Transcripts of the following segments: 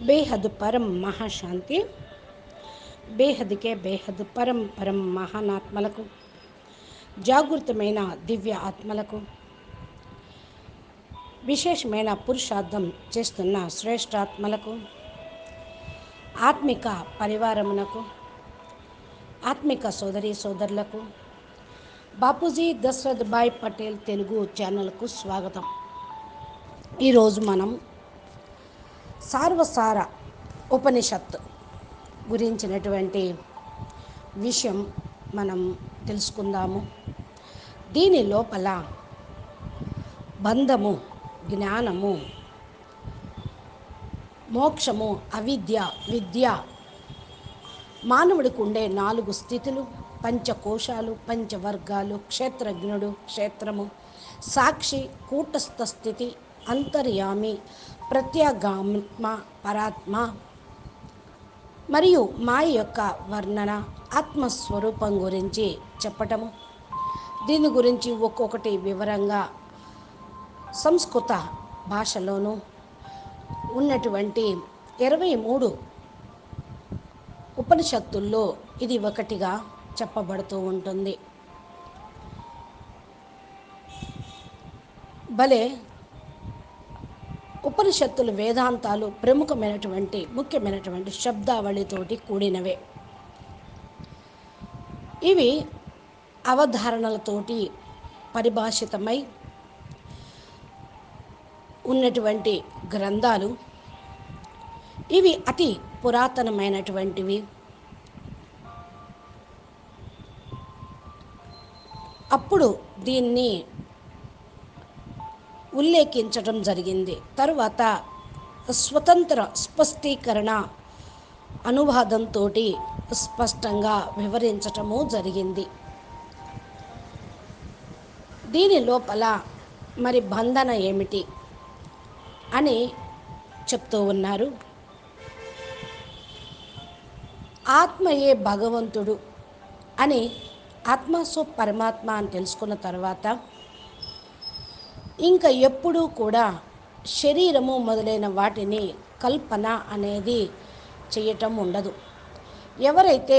బేహద్ పరం మహాశాంతి. బేహద్కే బేహద్ పరం పరం మహానాత్మలకు, జాగృతమైన దివ్య ఆత్మలకు, విశేషమైన పురుషార్థం చేస్తున్న శ్రేష్ఠాత్మలకు, ఆత్మిక పరివారమునకు, ఆత్మిక సోదరీ సోదరులకు, బాపూజీ దశరథ్ భాయ్ పటేల్ తెలుగు ఛానల్కు స్వాగతం. ఈరోజు మనం సార్వసార ఉపనిషత్ గురించినటువంటి విషయం మనం తెలుసుకుందాము. దీని లోపల బంధము, జ్ఞానము, మోక్షము, అవిద్య, విద్య, మానవుడికి ఉండే 4 స్థితులు, పంచకోశాలు, పంచవర్గాలు, క్షేత్రజ్ఞుడు, క్షేత్రము, సాక్షి, కూటస్థ స్థితి, అంతర్యామి, ప్రత్యేగాత్మ, పరాత్మ మరియు మాయ యొక్క వర్ణన, ఆత్మస్వరూపం గురించి చెప్పటము. దీని గురించి ఒక్కొక్కటి వివరంగా సంస్కృత భాషలోను ఉన్నటువంటి 23 ఉపనిషత్తుల్లో ఇది ఒకటిగా చెప్పబడుతూ ఉంటుంది. భలే ఉపనిషత్తులు, వేదాంతాలు ముఖ్యమైనటువంటి శబ్దావళితోటి కూడినవే. ఇవి అవధారణలతోటి పరిభాషితమై ఉన్నటువంటి గ్రంథాలు. ఇవి అతి పురాతనమైనటువంటివి. అప్పుడు దీన్ని ఉల్లేఖించడం జరిగింది. తరువాత స్వతంత్ర స్పష్టీకరణ అనువాదంతో స్పష్టంగా వివరించటము జరిగింది. దీని లోపల మరి బంధన ఏమిటి అని చెప్తూ ఉన్నారు. ఆత్మయే భగవంతుడు అని, ఆత్మసు పరమాత్మ అని తెలుసుకున్న తర్వాత ఇంకా ఎప్పుడూ కూడా శరీరము మొదలైన వాటిని కల్పన అనేది చేయటం ఉండదు. ఎవరైతే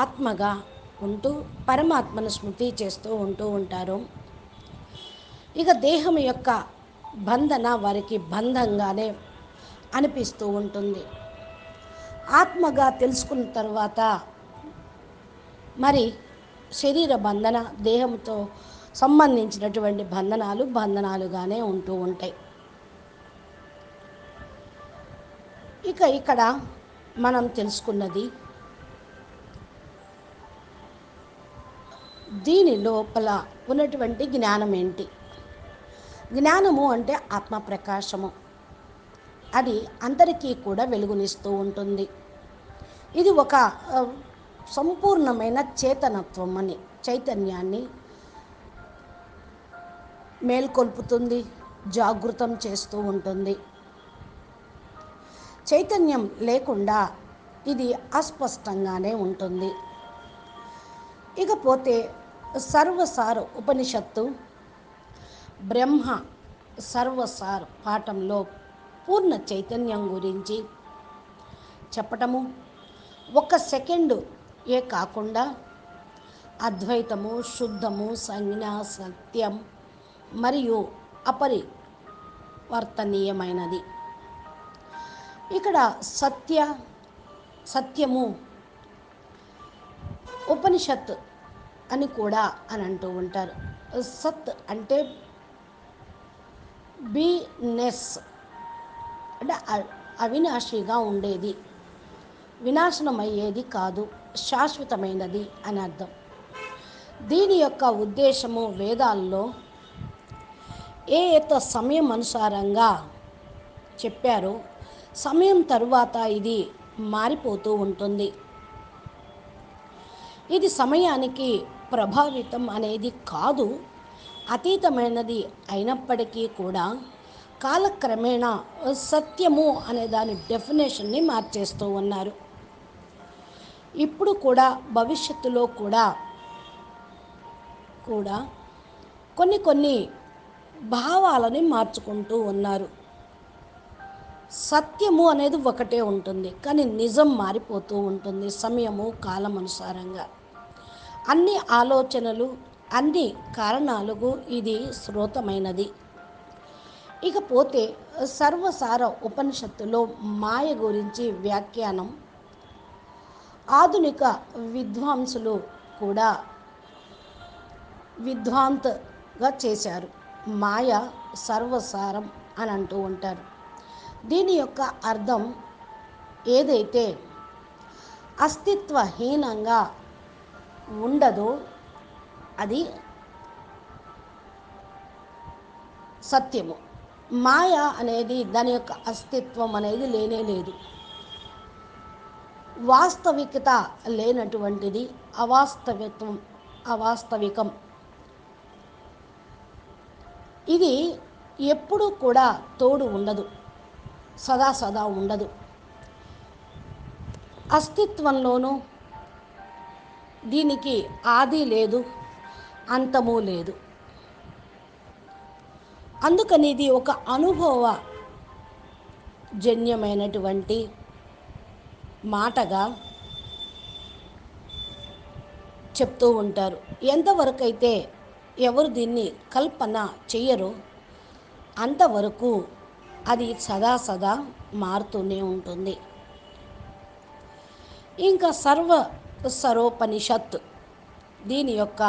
ఆత్మగా ఉంటూ పరమాత్మను స్మృతి చేస్తూ ఉంటారో ఇక దేహం యొక్క బంధన వారికి బంధంగానే అనిపిస్తూ ఉంటుంది. ఆత్మగా తెలుసుకున్న తర్వాత మరి శరీర బంధన, దేహంతో సంబంధించినటువంటి బంధనాలుగానే ఉంటూ ఉంటాయి. ఇక్కడ మనం తెలుసుకున్నది దీని లోపల ఉన్నటువంటి జ్ఞానం ఏంటి? జ్ఞానము అంటే ఆత్మ ప్రకాశము. అది అందరికీ కూడా వెలుగునిస్తూ ఉంటుంది. ఇది ఒక సంపూర్ణమైన చేతనత్వం అని, చైతన్యాన్ని మేల్కొల్పుతుంది, జాగృతం చేస్తూ ఉంటుంది. చైతన్యం లేకుండా ఇది అస్పష్టంగానే ఉంటుంది. ఇకపోతే సర్వసార ఉపనిషత్తు బ్రహ్మ సర్వసార పాఠంలో పూర్ణ చైతన్యం గురించి చెప్పటము, 1 సెకండు ఏ కాకుండా అద్వైతము, శుద్ధము, సంజ్ఞ, సత్యం మరియు అపరివర్తనీయమైనది. ఇక్కడ సత్యము ఉపనిషత్ అని కూడా అని అంటూ ఉంటారు. సత్ అంటే బీనెస్, అంటే అవినాశిగా ఉండేది, వినాశనమయ్యేది కాదు, శాశ్వతమైనది అని అర్థం. దీని యొక్క ఉద్దేశము వేదాల్లో సమయం అనుసారంగా చెప్పారో సమయం తరువాత ఇది మారిపోతూ ఉంటుంది. ఇది సమయానికి ప్రభావితం అనేది కాదు, అతీతమైనది అయినప్పటికీ కూడా కాలక్రమేణా సత్యము అనే దాని డెఫినేషన్ని మార్చేస్తూ ఉన్నారు. ఇప్పుడు కూడా భవిష్యత్తులో కూడా కొన్ని భావాలని మార్చుకుంటూ ఉన్నారు. సత్యము అనేది ఒకటే ఉంటుంది, కానీ నిజం మారిపోతూ ఉంటుంది సమయము కాలం అనుసారంగా. అన్ని ఆలోచనలు, అన్ని కారణాలకు ఇది శ్రోతమైనది. ఇకపోతే సర్వసార ఉపనిషత్తులో మాయ గురించి వ్యాఖ్యానం ఆధునిక విద్వాంసులు కూడా విద్వాంతగా చేశారు. మాయ సర్వసారం అని అంటూ ఉంటారు. దీని యొక్క అర్థం ఏదైతే అస్తిత్వహీనంగా ఉండదో అది సత్యము. మాయ అనేది దాని యొక్క అస్తిత్వం అనేది లేనే లేదు. వాస్తవికత లేనటువంటిది, అవాస్తవికం. ఇది ఎప్పుడూ కూడా తోడు ఉండదు, సదా ఉండదు. అస్తిత్వంలోనూ దీనికి ఆది లేదు, అంతము లేదు. అందుకని ఇది ఒక అనుభవ జన్యమైనటువంటి మాటగా చెప్తూ ఉంటారు. ఎంతవరకైతే ఎవరు దీన్ని కల్పన చెయ్యరో అంతవరకు అది సదా మారుతూనే ఉంటుంది. ఇంకా సరోపనిషత్ దీని యొక్క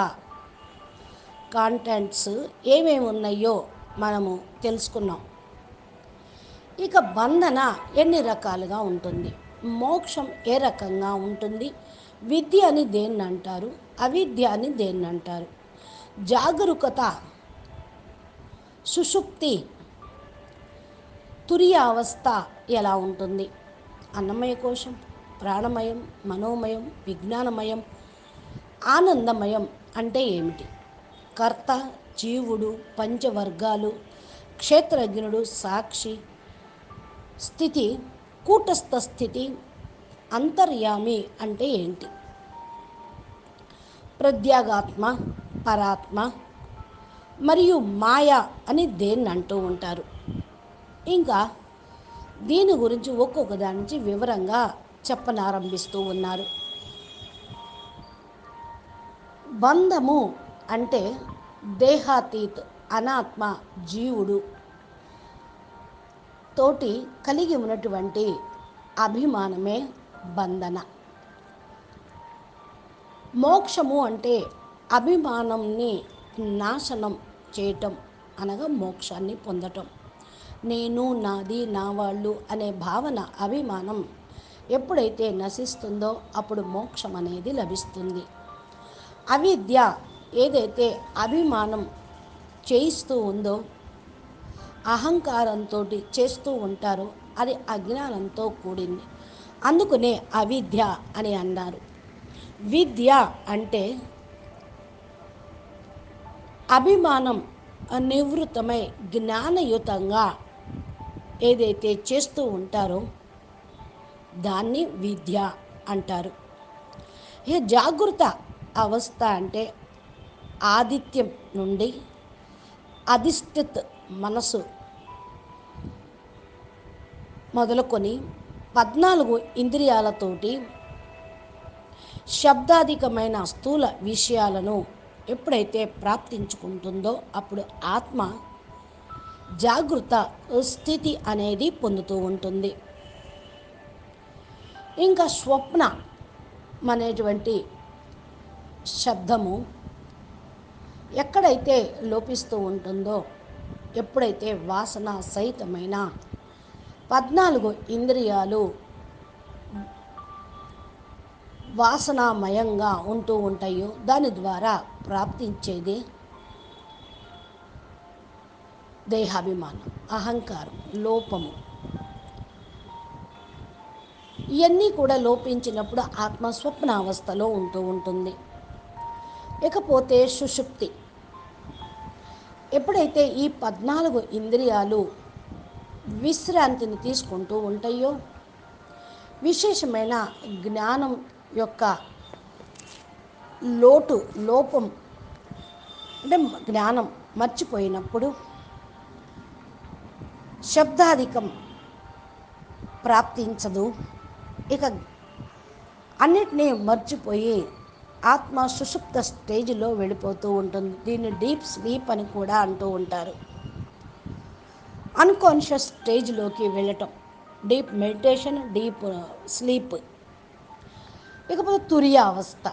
కాంటెంట్స్ ఏమేమి ఉన్నాయో మనము తెలుసుకున్నాం. ఇక బంధన ఎన్ని రకాలుగా ఉంటుంది, మోక్షం ఏ రకంగా ఉంటుంది, విద్య అని దేన్ని అంటారు, అవిద్య అని దేన్ని అంటారు, జాగరూకత, సుషుప్తి, తురియ అవస్థ ఎలా ఉంటుంది, అన్నమయ కోశం, ప్రాణమయం, మనోమయం, విజ్ఞానమయం, ఆనందమయం అంటే ఏమిటి, కర్త, జీవుడు, పంచవర్గాలు, క్షేత్రజ్ఞుడు, సాక్షి స్థితి, కూటస్థ స్థితి, అంతర్యామి అంటే ఏంటి, ప్రత్యేగాత్మ, పరాత్మ మరియు మాయ అని దేన్ని అంటూ ఉంటారు. ఇంకా దీని గురించి ఒక్కొక్క దాని నుంచి వివరంగా చెప్పనారంభిస్తూ ఉన్నారు. బంధము అంటే దేహాతీత్, అనాత్మ, జీవుడు తోటి కలిగి ఉన్నటువంటి అభిమానమే బంధన. మోక్షము అంటే అభిమానంని నాశనం చేయటం, అనగా మోక్షాన్ని పొందటం. నేను, నాది, నా వాళ్ళు అనే భావన, అభిమానం ఎప్పుడైతే నశిస్తుందో అప్పుడు మోక్షం అనేది లభిస్తుంది. అవిద్య ఏదైతే అభిమానం చేయిస్తూ ఉందో, అహంకారంతో చేస్తూ ఉంటారో అది అజ్ఞానంతో కూడింది. అందుకనే అవిద్య అని అన్నారు. విద్య అంటే అభిమానం నివృత్తమై జ్ఞానయుతంగా ఏదైతే చేస్తూ ఉంటారో దాన్ని విద్య అంటారు. ఇక జాగృత అవస్థ అంటే ఆదిత్యం నుండి అధిష్ఠిత్ మనసు మొదలుకొని 14 ఇంద్రియాలతోటి శబ్దాధికమైన స్థూల విషయాలను ఎప్పుడైతే ప్రాప్తించుకుంటుందో అప్పుడు ఆత్మ జాగృత స్థితి అనేది పొందుతూ ఉంటుంది. ఇంకా స్వప్న అనేటువంటి శబ్దము ఎక్కడైతే లోపిస్తూ ఉంటుందో, ఎప్పుడైతే వాసన సహితమైన 14 ఇంద్రియాలు వాసనామయంగా ఉంటూ ఉంటాయో దాని ద్వారా ప్రాప్తించేది దేహాభిమానం, అహంకారం, లోపము. ఇవన్నీ కూడా లోపించినప్పుడు ఆత్మ స్వప్న అవస్థలో ఉంటూ ఉంటుంది. ఇకపోతే సుషుప్తి, ఎప్పుడైతే ఈ 14 ఇంద్రియాలు విశ్రాంతిని తీసుకుంటూ ఉంటాయో, విశేషమైన జ్ఞానం యొక్క లోపం అంటే జ్ఞానం మర్చిపోయినప్పుడు శబ్దాధికం ప్రాప్తించదు. ఇక అన్నిటినీ మర్చిపోయి ఆత్మ సుషుప్త స్టేజ్లో వెళ్ళిపోతూ ఉంటుంది. దీన్ని డీప్ స్లీప్ అని కూడా అంటూ ఉంటారు. అన్కాన్షియస్ స్టేజ్లోకి వెళ్ళటం, డీప్ మెడిటేషన్, డీప్ స్లీప్. ఇకపోతే తురియ అవస్థ.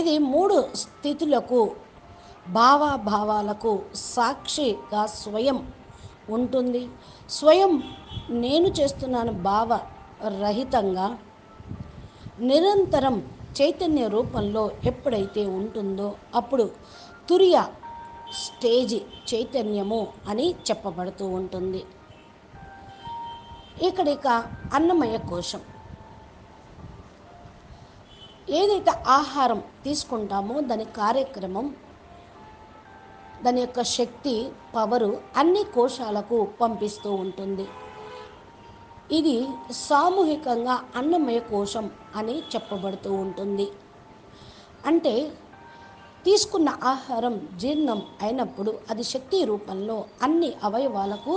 ఇది 3 స్థితులకు, భావాలకు సాక్షిగా స్వయం ఉంటుంది. స్వయం నేను చేస్తున్నాను భావ రహితంగా నిరంతరం చైతన్య రూపంలో ఎప్పుడైతే ఉంటుందో అప్పుడు తురియ స్టేజి చైతన్యము అని చెప్పబడుతూ ఉంటుంది. ఇక అన్నమయ కోశం. ఏదైతే ఆహారం తీసుకుంటామో దాని కార్యక్రమం, దాని యొక్క శక్తి, పవరు అన్ని కోశాలకు పంపిస్తూ ఉంటుంది. ఇది సామూహికంగా అన్నమయ కోశం అని చెప్పబడుతూ ఉంటుంది. అంటే తీసుకున్న ఆహారం జీర్ణం అయినప్పుడు అది శక్తి రూపంలో అన్ని అవయవాలకు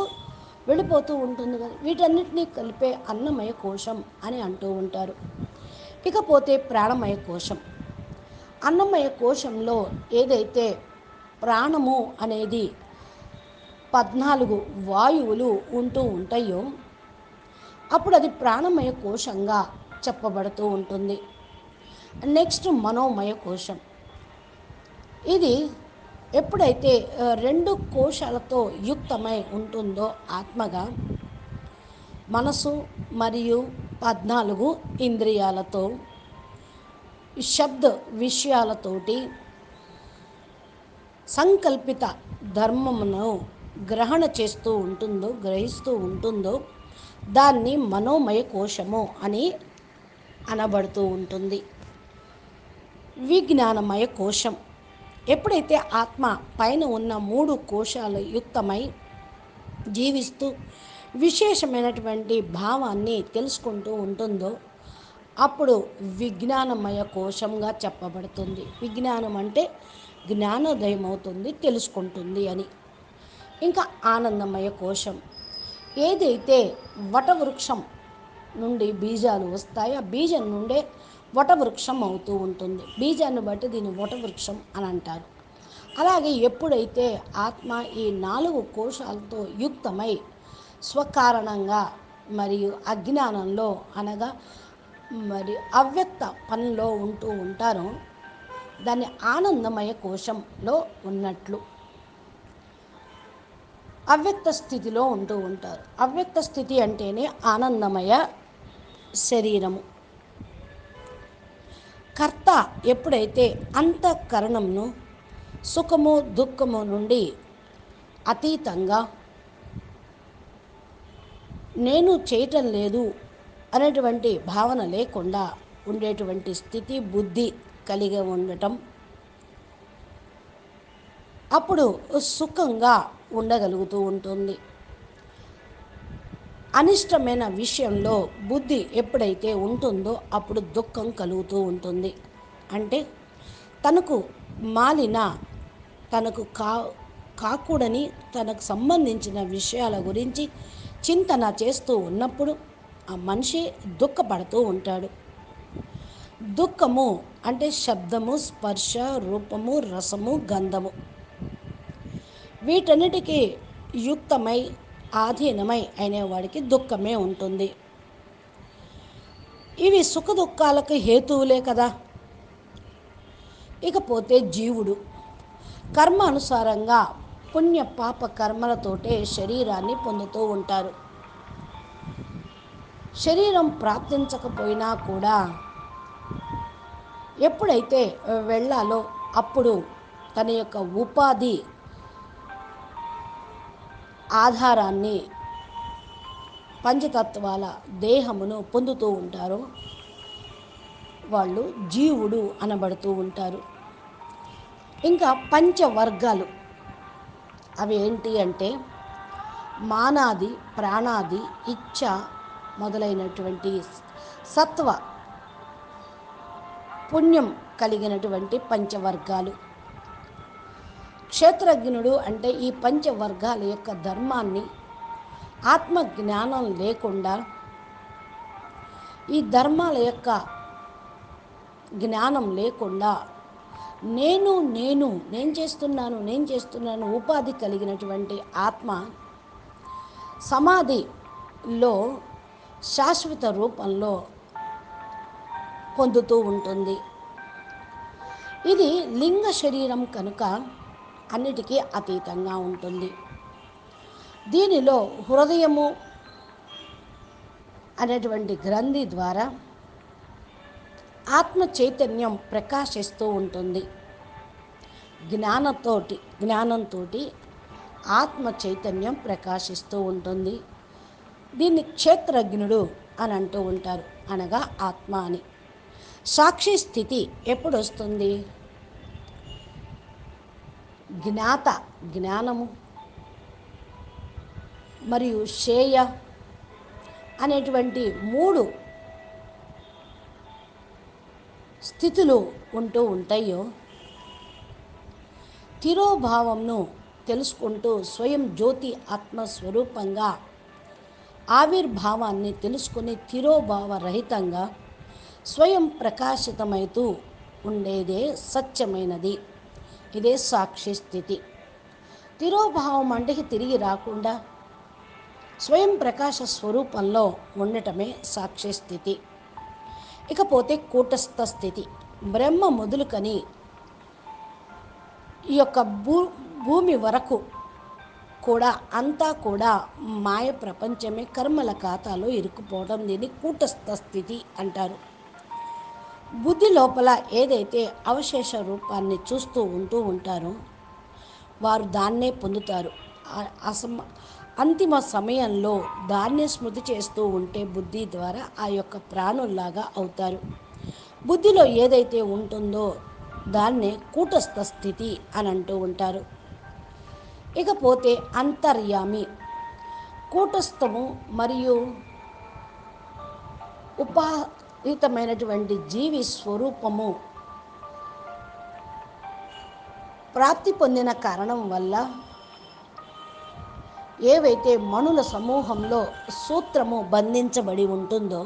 వెళ్ళిపోతూ ఉంటుంది కదా. వీటన్నిటినీ కలిపే అన్నమయ కోశం అని అంటూ ఉంటారు. ఇకపోతే ప్రాణమయ కోశం. అన్నమయ కోశంలో ఏదైతే ప్రాణము అనేది 14 వాయువులు ఉంటూ ఉంటాయో అప్పుడు అది ప్రాణమయ కోశంగా చెప్పబడుతూ ఉంటుంది. నెక్స్ట్ మనోమయ కోశం. ఇది ఎప్పుడైతే 2 కోశాలతో యుక్తమై ఉంటుందో ఆత్మగా, మనసు మరియు 14 ఇంద్రియాలతో, శబ్ద విషయాలతోటి సంకల్పిత ధర్మమును గ్రహిస్తూ ఉంటుందో దాన్ని మనోమయ కోశము అని అనబడుతూ ఉంటుంది. విజ్ఞానమయ కోశం. ఎప్పుడైతే ఆత్మ పైన ఉన్న 3 కోశాలు యుక్తమై జీవిస్తూ విశేషమైనటువంటి భావాన్ని తెలుసుకుంటూ ఉంటుందో అప్పుడు విజ్ఞానమయ కోశంగా చెప్పబడుతుంది. విజ్ఞానం అంటే జ్ఞానోదయం అవుతుంది, తెలుసుకుంటుంది అని. ఇంకా ఆనందమయ కోశం. ఏదైతే వటవృక్షం నుండి బీజాలు వస్తాయో ఆ బీజం నుండే వటవృక్షం అవుతూ ఉంటుంది. బీజాన్ని బట్టి దీన్ని వటవృక్షం అని అంటారు. అలాగే ఎప్పుడైతే ఆత్మ ఈ 4 కోశాలతో యుక్తమై స్వకారణంగా మరియు అజ్ఞానంలో అనగా మరి అవ్యక్త పనిలో ఉంటూ ఉంటారో దాన్ని ఆనందమయ కోశంలో ఉన్నట్లు అవ్యక్త స్థితిలో ఉంటూ ఉంటారు. అవ్యక్త స్థితి అంటేనే ఆనందమయ శరీరము. కర్త ఎప్పుడైతే అంతఃకరణంను సుఖము దుఃఖము నుండి అతీతంగా నేను చేయటం లేదు అనేటువంటి భావన లేకుండా ఉండేటువంటి స్థితి, బుద్ధి కలిగి ఉండటం, అప్పుడు సుఖంగా ఉండగలుగుతూ ఉంటుంది. అనిష్టమైన విషయంలో బుద్ధి ఎప్పుడైతే ఉంటుందో అప్పుడు దుఃఖం కలుగుతూ ఉంటుంది. అంటే తనకు మాలిన, తనకు కాకూడని, తనకు సంబంధించిన విషయాల గురించి చింతన చేస్తూ ఉన్నప్పుడు ఆ మనిషి దుఃఖపడుతూ ఉంటాడు. దుఃఖము అంటే శబ్దము, స్పర్శ, రూపము, రసము, గంధము వీటన్నిటికీ యుక్తమై ఆధీనమై అయినవాడికి దుఃఖమే ఉంటుంది. ఇవి సుఖ దుఃఖాలకు హేతువులే కదా. ఇకపోతే జీవుడు కర్మ అనుసారంగా పుణ్య పాప కర్మలతోటే శరీరాన్ని పొందుతూ ఉంటారు. శరీరం ప్రాప్తించకపోయినా కూడా ఎప్పుడైతే వెళ్ళాలో అప్పుడు తన యొక్క ఉపాధి ఆధారాన్ని పంచతత్వాల దేహమును పొందుతూ ఉంటారో వాళ్ళు జీవుడు అనబడుతూ ఉంటారు. ఇంకా పంచవర్గాలు అవి ఏంటి అంటే మానాది, ప్రాణాది, ఇచ్ఛ మొదలైనటువంటి సత్వ పుణ్యం కలిగినటువంటి పంచవర్గాలు. క్షేత్రజ్ఞుడు అంటే ఈ పంచవర్గాల యొక్క ధర్మాన్ని ఆత్మజ్ఞానం లేకుండా ఈ ధర్మాల యొక్క జ్ఞానం లేకుండా నేను చేస్తున్నాను ఉపాధి కలిగినటువంటి ఆత్మ సమాధిలో శాశ్వత రూపంలో పొందుతూ ఉంటుంది. ఇది లింగ శరీరం కనుక అన్నిటికీ అతీతంగా ఉంటుంది. దీనిలో హృదయము అనేటువంటి గ్రంథి ద్వారా ఆత్మ చైతన్యం ప్రకాశిస్తూ ఉంటుంది. జ్ఞానంతో ఆత్మ చైతన్యం ప్రకాశిస్తూ ఉంటుంది. దీన్ని క్షేత్రజ్ఞుడు అని అంటూ ఉంటారు, అనగా ఆత్మ అని. సాక్షి స్థితి ఎప్పుడు వస్తుంది? జ్ఞానము మరియు శేయ అనేటువంటి 3 స్థితులు ఉంటూ ఉంటాయో, తిరోభావంను తెలుసుకుంటూ స్వయం జ్యోతి ఆత్మస్వరూపంగా ఆవిర్భావాన్ని తెలుసుకుని తిరోభావ రహితంగా స్వయం ప్రకాశితమవుతూ ఉండేదే సత్యమైనది. ఇదే సాక్షి స్థితి. తిరోభావం అంటే తిరిగి రాకుండా స్వయం ప్రకాశ స్వరూపంలో ఉండటమే సాక్షి స్థితి. ఇకపోతే కూటస్థ స్థితి. బ్రహ్మ మొదలుకొని ఈ యొక్క భూమి వరకు అంతా కూడా మాయ ప్రపంచమే, కర్మల ఖాతాలో ఇరుక్కుపోవడం. దీన్ని కూటస్థ స్థితి అంటారు. బుద్ధి లోపల ఏదైతే అవశేష రూపాన్ని చూస్తూ ఉంటారో వారు దాన్నే పొందుతారు. అంతిమ సమయంలో దాన్నే స్మృతి చేస్తూ ఉంటే బుద్ధి ద్వారా ఆ యొక్క ప్రాణుల్లాగా అవుతారు. బుద్ధిలో ఏదైతే ఉంటుందో దాన్నే కూటస్థ స్థితి అని అంటూ ఉంటారు. ఇకపోతే అంతర్యామి. కూటస్థము మరియు ఉపాహితమైనటువంటి జీవి స్వరూపము ప్రాప్తి పొందిన కారణం వల్ల ఏవైతే మణుల సమూహంలో సూత్రము బంధించబడి ఉంటుందో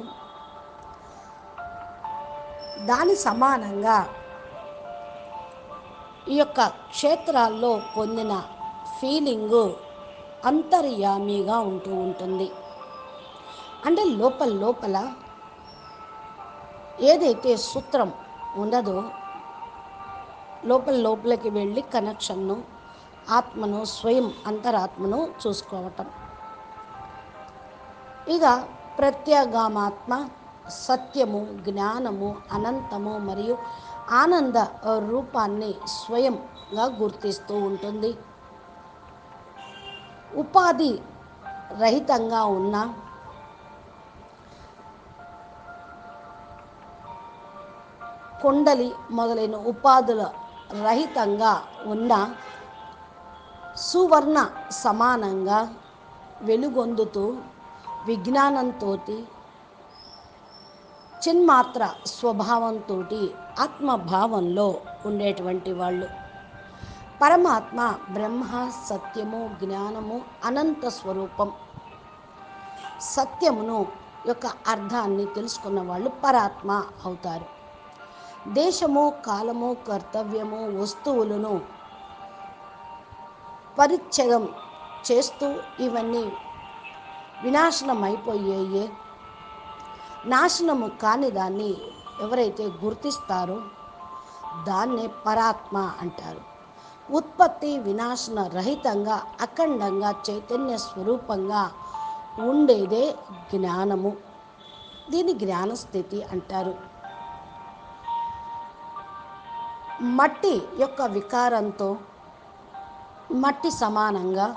దాని సమానంగా ఈ యొక్క క్షేత్రాల్లో పొందిన ఫీలింగు అంతర్యామిగా ఉంటూ ఉంటుంది. అంటే లోపల ఏదైతే సూత్రం ఉండదో లోపలికి వెళ్ళి కనెక్షన్ను, ఆత్మను, స్వయం అంతరాత్మను చూసుకోవటం. ఇక ప్రత్యేగామాత్మ సత్యము, జ్ఞానము, అనంతము మరియు ఆనంద రూపాన్ని స్వయంగా గుర్తిస్తూ ఉంటుంది. ఉపాధి రహితంగా ఉన్న కుండలి మొదలైన ఉపాధుల రహితంగా ఉన్న సువర్ణ సమానంగా వెలుగొందుతూ విజ్ఞానంతో చిన్మాత్ర స్వభావంతో ఆత్మభావంలో ఉండేటువంటి వాళ్ళు. పరమాత్మ బ్రహ్మ, సత్యము, జ్ఞానము, అనంత స్వరూపం. సత్యమును యొక్క అర్థాన్ని తెలుసుకున్న వాళ్ళు పరాత్మ అవుతారు. దేశము, కాలము, కర్తవ్యము, వస్తువులను పరిచ్ఛేదం చేస్తూ ఇవన్నీ వినాశనం అయిపోయాయి. నాశనము కాని దాన్ని ఎవరైతే గుర్తిస్తారో దాన్నే పరాత్మ అంటారు. ఉత్పత్తి వినాశన రహితంగా అఖండంగా చైతన్య స్వరూపంగా ఉండేదే జ్ఞానము. దీన్ని జ్ఞానస్థితి అంటారు. మట్టి యొక్క వికారంతో మట్టి సమానంగా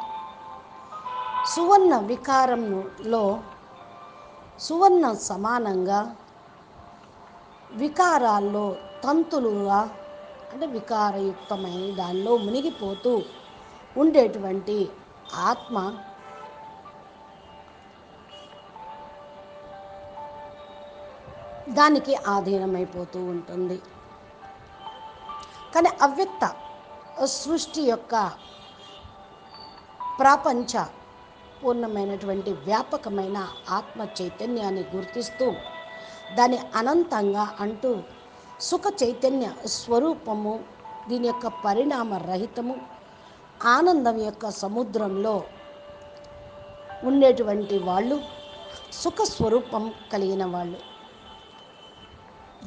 సువర్ణ వికారంలో సువర్ణ సమానంగా వికారాల్లో తంతులుగా అంటే వికారయుక్తమైన దానిలో మునిగిపోతూ ఉండేటువంటి ఆత్మ దానికి ఆధీనమైపోతూ ఉంటుంది. కానీ అవ్యక్త సృష్టి యొక్క ప్రపంచ పూర్ణమైనటువంటి వ్యాపకమైన ఆత్మ చైతన్యాన్ని గుర్తిస్తూ దాని అనంతంగా అంటూ సుఖ చైతన్య స్వరూపము, దీని యొక్క పరిణామ రహితము, ఆనందం యొక్క సముద్రంలో ఉండేటువంటి వాళ్ళు సుఖ స్వరూపం కలిగిన వాళ్ళు.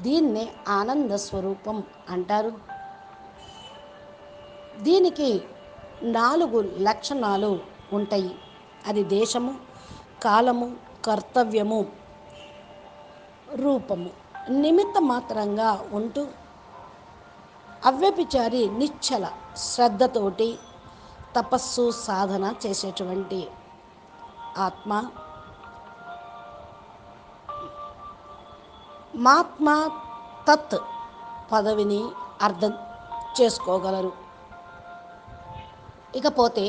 దీన్నే ఆనంద స్వరూపం అంటారు. దీనికి 4 లక్షణాలు ఉంటాయి. అది దేశము, కాలము, కర్తవ్యము, రూపము. నిమిత్త మాత్రంగా ఉంటూ అవ్యభిచారి నిశ్చల శ్రద్ధతోటి తపస్సు సాధన చేసేటువంటి ఆత్మ మహాత్మా తత్ పదవిని అర్థం చేసుకోగలరు. ఇకపోతే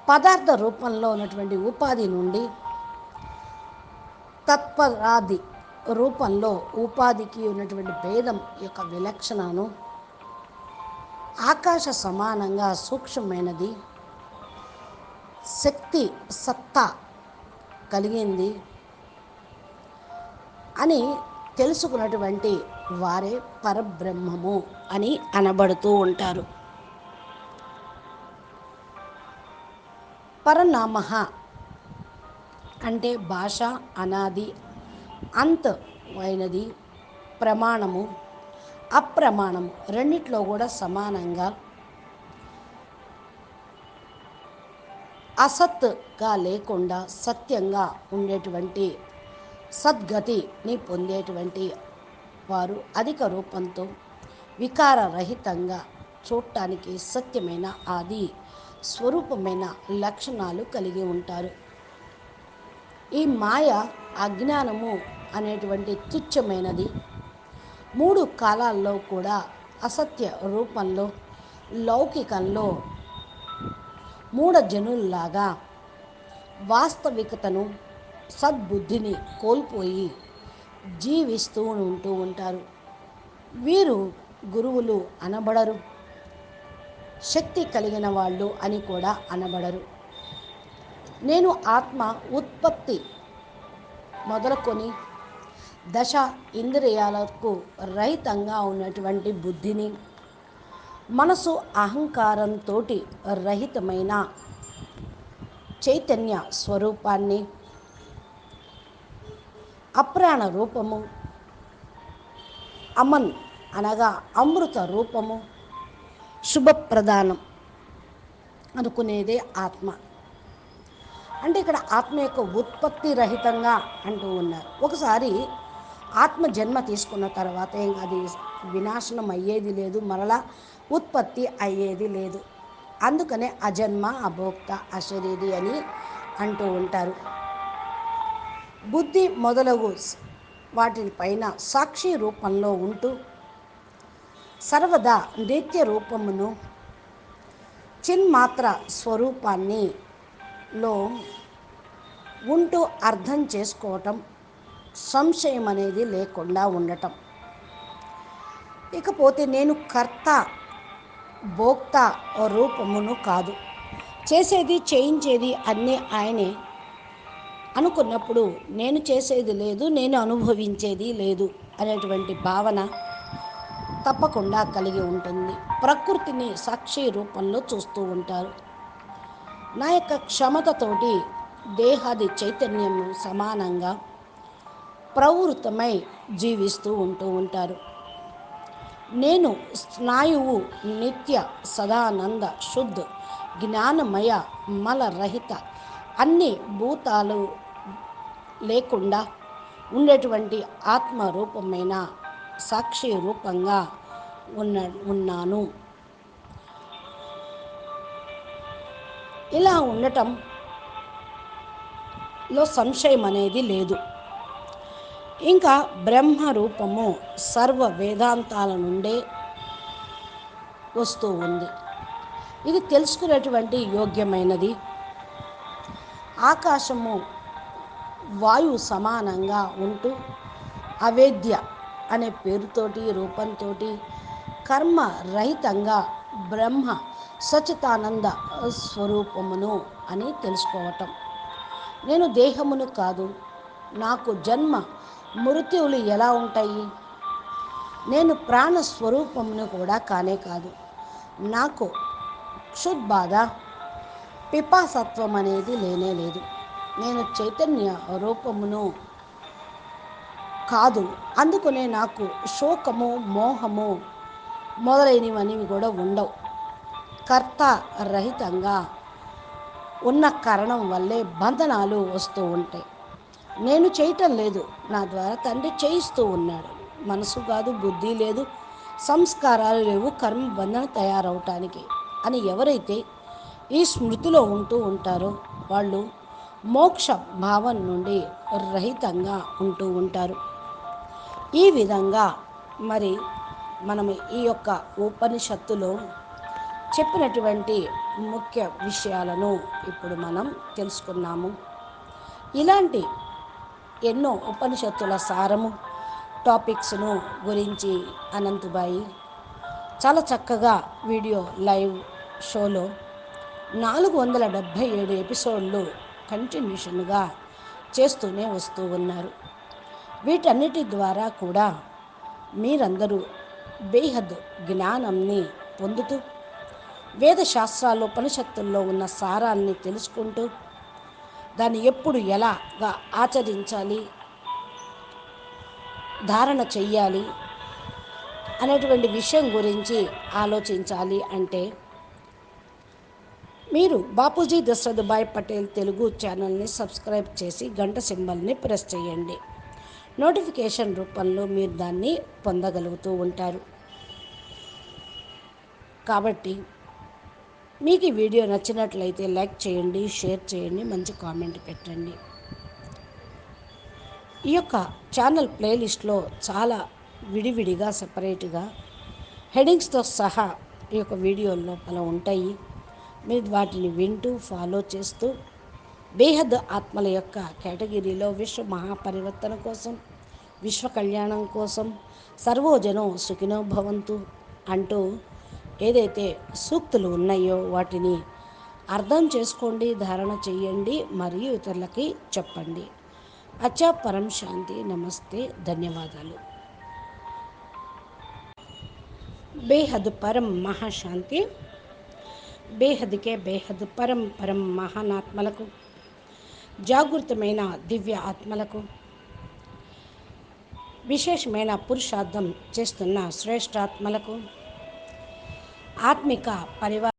పదార్థ రూపంలో ఉన్నటువంటి ఉపాధి నుండి తత్పరాది రూపంలో ఉపాధికి ఉన్నటువంటి భేదం యొక్క విలక్షణను, ఆకాశ సమానంగా సూక్ష్మమైనది, శక్తి సత్తా కలిగింది అని తెలుసుకున్నటువంటి వారే పరబ్రహ్మము అని అనబడుతూ ఉంటారు. పరనామః అంటే భాష అనాది అంతమైనది, ప్రమాణము అప్రమాణము రెండిట్లో కూడా సమానంగా అసత్గా లేకుండా సత్యంగా ఉండేటువంటి సద్గతిని పొందేటువంటి వారు అధిక రూపంతో వికారరహితంగా చూడటానికి సత్యమైన ఆది స్వరూపమైన లక్షణాలు కలిగి ఉంటారు. ఈ మాయ అజ్ఞానము అనేటువంటి తుచ్చమైనది 3 కాలాల్లో కూడా అసత్య రూపంలో లౌకికంలో మూఢజనుల్లాగా వాస్తవికతను సద్బుద్ధిని కోల్పోయి జీవిస్తూ ఉంటూ ఉంటారు. వీరు గురువులు అనబడరు, శక్తి కలిగిన వాళ్ళు అని కూడా అనబడరు. నేను ఆత్మ ఉత్పత్తి మొదలుకొని దశ ఇంద్రియాలకు రహితంగా ఉన్నటువంటి బుద్ధిని, మనసు అహంకారంతో రహితమైన చైతన్య స్వరూపాన్ని, అప్రాణ రూపము, అమన్ అనగా అమృత రూపము, శుభప్రదానం అనుకునేదే ఆత్మ. అంటే ఇక్కడ ఆత్మ యొక్క ఉత్పత్తి రహితంగా అంటూ ఉన్నారు. ఒకసారి ఆత్మ జన్మ తీసుకున్న తర్వాత అది వినాశనం అయ్యేది లేదు, మరలా ఉత్పత్తి అయ్యేది లేదు. అందుకనే అజన్మ, అభోక్త, అశరీరి అని అంటూ ఉంటారు. బుద్ధి మొదలగు వాటిపైన సాక్షి రూపంలో ఉంటూ సర్వదా నిత్య రూపమును, చిన్మాత్ర స్వరూపాన్నిలో ఉంటూ అర్థం చేసుకోవటం, సంశయం అనేది లేకుండా ఉండటం. ఇకపోతే నేను కర్త భోక్త రూపమును కాదు, చేసేది చేయించేది అన్నీ ఆయనే అనుకున్నప్పుడు నేను చేసేది లేదు, నేను అనుభవించేది లేదు అనేటువంటి భావన తప్పకుండా కలిగి ఉంటుంది. ప్రకృతిని సాక్షి రూపంలో చూస్తూ ఉంటారు. నా యొక్క క్షమతతోటి దేహాది చైతన్యము సమానంగా ప్రవృత్తమై జీవిస్తూ ఉంటూ ఉంటారు. నేను స్నాయువు నిత్య సదానంద శుద్ధ జ్ఞానమయ మలరహిత అన్ని భూతాలు లేకుండా ఉండేటువంటి ఆత్మరూపమైన సాక్షి రూపంగా ఉన్నాను. ఇలా ఉండటంలో సంశయం అనేది లేదు. ఇంకా బ్రహ్మ రూపము సర్వ వేదాంతాల నుండే వస్తూ ఉంది. ఇది తెలుసుకునేటువంటి యోగ్యమైనది. ఆకాశము వాయు సమానంగా ఉంటూ అవేద్య అనే పేరుతోటి రూపంతో కర్మ రహితంగా బ్రహ్మ సచితానంద స్వరూపమును అని తెలుసుకోవటం. నేను దేహమును కాదు, నాకు జన్మ మృత్యువులు ఎలా ఉంటాయి? నేను ప్రాణస్వరూపమును కూడా కానే కాదు. నాకు క్షుద్బాధ పిపాసత్వం అనేది లేనే లేదు. నేను చైతన్య రూపమును కాదు. అందుకనే నాకు శోకము మోహము మొదలైనవనేవి కూడా ఉండవు. కర్త రహితంగా ఉన్న కారణం వల్లే బంధనాలు వస్తూ ఉంటాయి. నేను చేయటం లేదు, నా ద్వారా తండ్రి చేయిస్తూ ఉన్నాడు. మనసు కాదు, బుద్ధి లేదు, సంస్కారాలు లేవు కర్మ బంధన తయారవటానికి అని ఎవరైతే ఈ స్మృతిలో ఉంటూ ఉంటారో వాళ్ళు మోక్ష భావం నుండి రహితంగా ఉంటూ ఉంటారు. ఈ విధంగా మరి మనము ఈ యొక్క ఉపనిషత్తులో చెప్పినటువంటి ముఖ్య విషయాలను ఇప్పుడు మనం తెలుసుకున్నాము. ఇలాంటి ఎన్నో ఉపనిషత్తుల సారము టాపిక్స్ను గురించి అనంతబాయి చాలా చక్కగా వీడియో లైవ్ షోలో 477 ఎపిసోడ్లు కంటిన్యూషన్గా చేస్తూనే వస్తూ ఉన్నారు. వీటన్నిటి ద్వారా కూడా మీరందరూ బేహద్ జ్ఞానంని పొందుతూ వేదశాస్త్రాల్లో ఉపనిషత్తుల్లో ఉన్న సారాన్ని తెలుసుకుంటూ దాన్ని ఎప్పుడు ఎలాగా ఆచరించాలి, ధారణ చెయ్యాలి అనేటువంటి విషయం గురించి ఆలోచించాలి. అంటే మీరు బాపూజీ దశరథభాయ్ పటేల్ తెలుగు ఛానల్ని సబ్స్క్రైబ్ చేసి గంట సింబల్ని ప్రెస్ చేయండి. నోటిఫికేషన్ రూపంలో మీరు దాన్ని పొందగలుగుతూ ఉంటారు. కాబట్టి మీకు ఈ వీడియో నచ్చినట్లయితే లైక్ చేయండి, షేర్ చేయండి, మంచి కామెంట్ పెట్టండి. ఈ యొక్క ఛానల్ ప్లేలిస్ట్లో చాలా విడివిడిగా సపరేట్గా హెడింగ్స్తో సహా ఈ యొక్క వీడియో లోపల ఉంటాయి. మీరు వాటిని వింటూ ఫాలో చేస్తూ బేహద్ ఆత్మల యొక్క కేటగిరీలో విశ్వ మహాపరివర్తన కోసం, విశ్వ కళ్యాణం కోసం సర్వోజనం సుఖినో భవంతు అంటూ ఏదైతే సూక్తులు ఉన్నాయో వాటిని అర్థం చేసుకోండి, ధారణ చేయండి, మరియు ఇతరులకి చెప్పండి. అచ్చా, పరం శాంతి, నమస్తే, ధన్యవాదాలు. బేహద్ పరం మహాశాంతి. బేహద్కే బేహద్ పరం పరం మహానాత్మలకు, జాగృతమైన దివ్య ఆత్మలకు, విశేషమైన పురుషార్థం చేస్తున్న శ్రేష్ఠాత్మలకు, ఆత్మిక పరివార